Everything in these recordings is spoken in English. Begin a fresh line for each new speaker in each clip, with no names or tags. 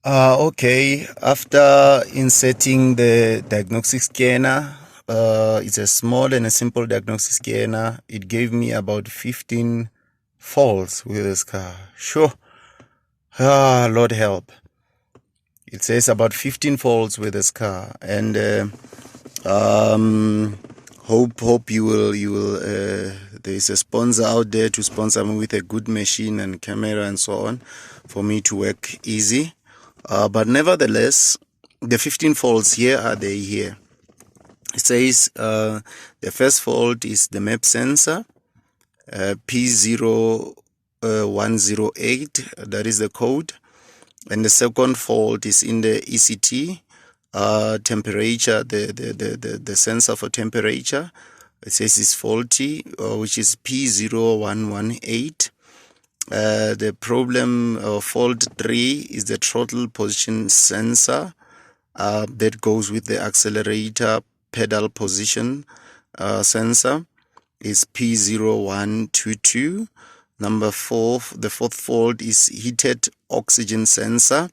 Okay, after inserting the diagnostic scanner, it's a small and a simple diagnostic scanner. It gave me about 15 faults with this car. Sure. Lord help. It says about 15 faults with this car, and hope you will. There's a sponsor out there to sponsor me with a good machine and camera and so on, for me to work easy. But nevertheless, the 15 faults here are they here. It says the first fault is the map sensor, P0108, that is the code. And the second fault is in the ECT, temperature, the sensor for temperature. It says it's faulty, which is P0118. The problem, fault 3, is the throttle position sensor that goes with the accelerator pedal position sensor, is P0122. Number 4, the fourth fault is heated oxygen sensor.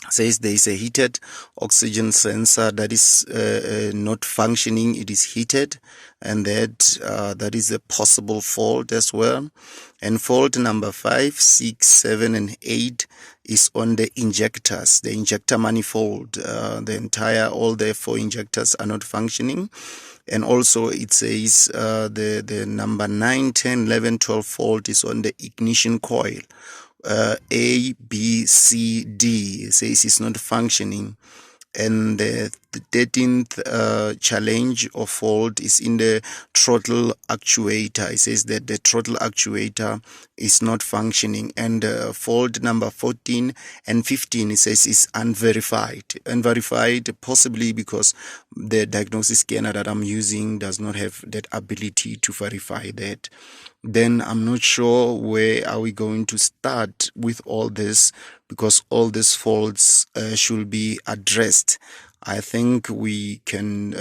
Says there is a heated oxygen sensor that is not functioning. It is heated, and that is a possible fault as well. And fault number 5, 6, 7, and 8 is on the injectors, the injector manifold. All the 4 injectors are not functioning. And also it says the number 9, 10, 11, 12 fault is on the ignition coil. A, B, C, D. It says it's not functioning. And the 13th challenge or fault is in the throttle actuator. It says that the throttle actuator is not functioning. And fault number 14 and 15, it says, is unverified. Unverified possibly because the diagnosis scanner that I'm using does not have that ability to verify that. Then I'm not sure where are we going to start with all this, because all these faults should be addressed. I think we can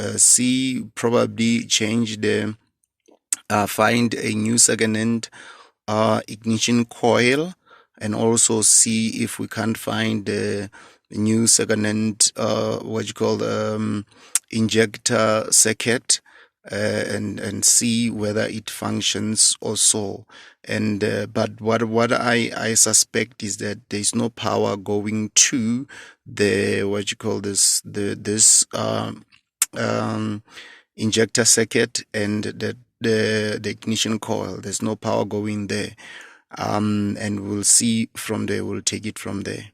probably change the find a new second-hand ignition coil, and also see if we can't find a new second-hand injector circuit, and see whether it functions also. And but what I suspect is that there is no power going to the injector circuit and the ignition coil. There's no power going there, and we'll see from there. We'll take it from there.